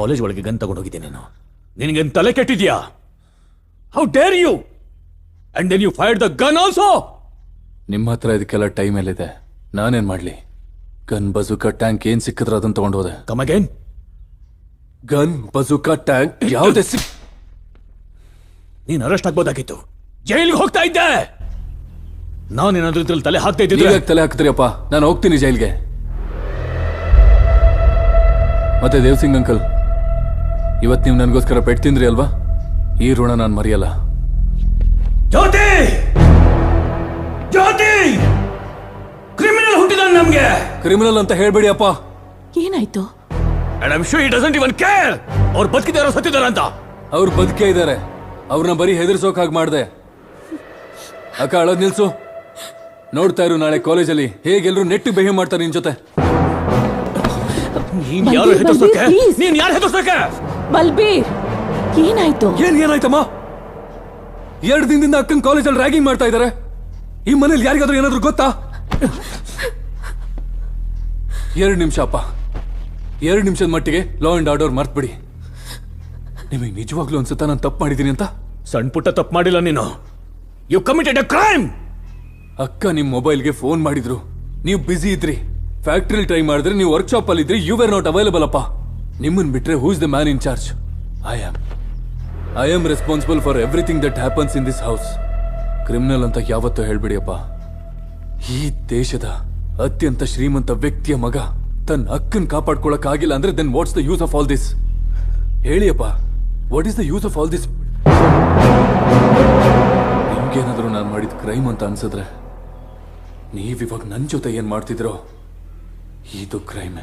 College ಒಳಗೆ gun ತಗೊಂಡೋಗಿದ್ದೆ ನೀನು. ನಿನಗೇನು ತಲೆ ಕೆಟ್ಟಿದ್ಯಾ? How dare you? And then you fired the gun also. ನಿಮ್ಮ ಹತ್ರ ಇದಕ್ಕೆಲ್ಲ ಟೈಮ್ ಎಲ್ಲಿದೆ? ನಾನೇನ್ ಮಾಡ್ಲಿ? ಗನ್, ಬಜೂಕ, ಟ್ಯಾಂಕ್ ಏನ್ ಸಿಕ್ಕಿದ್ರೆ ಅದನ್ನ ತಗೊಂಡು ಹೋದೆ. Come again. ಗನ್, ಬಜೂಕ, ಟ್ಯಾಂಕ್ ಯಾವುದೇ ನೀನ್ ಅರೆಸ್ಟ್ ಆಗ್ಬೋದಾಗಿತ್ತು. ಜೈಲಿಗೆ ಹೋಗ್ತಾ ಇದ್ದೆ. ನಾನೇನಾದ್ರೂ ಇದ್ರಲ್ಲಿ ತಲೆ ಹಾಕ್ತಾ ಇದ್ದಿದ್ರೆ. ತಲೆ ಹಾಕ್ತೀರಿಯಪ್ಪ, ನಾನು ಹೋಗ್ತೀನಿ ಜೈಲ್ಗೆ. ಮತ್ತೆ ದೇವ್ ಸಿಂಗ್ ಅಂಕಲ್, ಇವತ್ತು ನೀವು ನನಗೋಸ್ಕರ ಪೆಟ್ಟು ತಿಂದ್ರಿ ಅಲ್ವಾ? ಈ ಋಣ ನಾನು ಮರೆಯಲ್ಲ. ಜ್ಯೋತಿ, ಜ್ಯೋತಿ ಕ್ರಿಮಿನಲ್ ಹುಟ್ಟಿದಾನೆ ನಮ್ಗೆ. ಕ್ರಿಮಿನಲ್ ಅಂತ ಹೇಳ್ಬೇಡಿ ಅಪ್ಪ. ಏನಾಯ್ತು? And I'm sure he doesn't even care. ಅವ್ರು ಬದುಕಿದಾರೋ ಸತ್ತಿದಾರ ಅಂತ. ಅವ್ರು ಬದುಕೇ ಇದ್ದಾರೆ. ಅವ್ರನ್ನ ಬರೀ ಹೆದರ್ಸೋಕ್ ಹಾಗೆ ಮಾಡ್ದೆ. ಅಕ್ಕ ಅಳೋದ್ ನಿಲ್ಸು. ನೋಡ್ತಾ ಇರು, ನಾಳೆ ಕಾಲೇಜಲ್ಲಿ ಹೇಗೆಲ್ರು ನೆಟ್ಟು ಬಿಹೇವ್ ಮಾಡ್ತಾರೆ ನಿನ್ ಜೊತೆ. ನೀನ್ ಯಾರು ಹೆದರ್ಸೋಕೆ? ನೀನ್ ಯಾರು ಹೆದರ್ಸೋಕೆ? ಬಲ್ಬೀರ್, ಏನಾಯ್ತು? ಏನಾಯ್ತಮ್ಮ? 2 ದಿನದಿಂದ ಅಕ್ಕನ್ ಕಾಲೇಜಲ್ಲಿ ರ್ಯಾಗಿಂಗ್ ಮಾಡ್ತಾ ಇದ್ದಾರೆ. ಈ ಮನೇಲಿ ಯಾರಿಗಾದ್ರೂ ಏನಾದ್ರು ಗೊತ್ತಾ? 2 ನಿಮಿಷ ಅಪ್ಪ, 2 ನಿಮಿಷದ ಮಟ್ಟಿಗೆ ಲಾ ಅಂಡ್ ಆರ್ಡರ್ ಮರ್ತ್ಬಿಡಿ. ನಿಮಗೆ ನಿಜವಾಗ್ಲೂ ಅನ್ಸುತ್ತಾ ನಾನು ತಪ್ಪು ಮಾಡಿದ್ದೀನಿ ಅಂತ? ಸಣ್ಣ ಪುಟ್ಟ ತಪ್ಪು ಮಾಡಿಲ್ಲ ನೀನು. You committed a crime. ಅಕ್ಕ ನಿಮ್ ಮೊಬೈಲ್ಗೆ ಫೋನ್ ಮಾಡಿದ್ರು, ನೀವು ಬಿಸಿ ಇದ್ರಿ. ಫ್ಯಾಕ್ಟ್ರಿಲಿ ಟ್ರೈ ಮಾಡಿದ್ರೆ ನೀವು ವರ್ಕ್ಶಾಪ್ ಅಲ್ಲಿ ಇದ್ರಿ. ಯು ವೇರ್ ನಾಟ್ ಅವೈಲಬಲ್ ಅಪ್ಪ. ನಿಮ್ಮನ್ ಬಿಟ್ರೆ who is the man in charge? I am responsible for everything that happens in this house. Criminal ಅಂತ ಯಾವತ್ತೂ ಹೇಳ್ಬಿಡಿ ಅಪ್ಪ. ಈ ದೇಶದ ಅತ್ಯಂತ ಶ್ರೀಮಂತ ವ್ಯಕ್ತಿಯ ಮಗ ತನ್ನ ಅಕ್ಕನ್ ಕಾಪಾಡ್ಕೊಳಕ್ ಆಗಿಲ್ಲ ಅಂದ್ರೆ then what's the use of all this? ಹೇಳಿ ಅಪ್ಪ, what is the use of all this? ನಿಮ್ಗೇನಾದ್ರೂ ನಾನು ಮಾಡಿದ ಕ್ರೈಮ್ ಅಂತ ಅನ್ಸಿದ್ರೆ, ನೀವಿವಾಗ ನನ್ನ ಜೊತೆ ಏನ್ ಮಾಡ್ತಿದ್ರೋ ಇದು ಕ್ರೈಮೇ.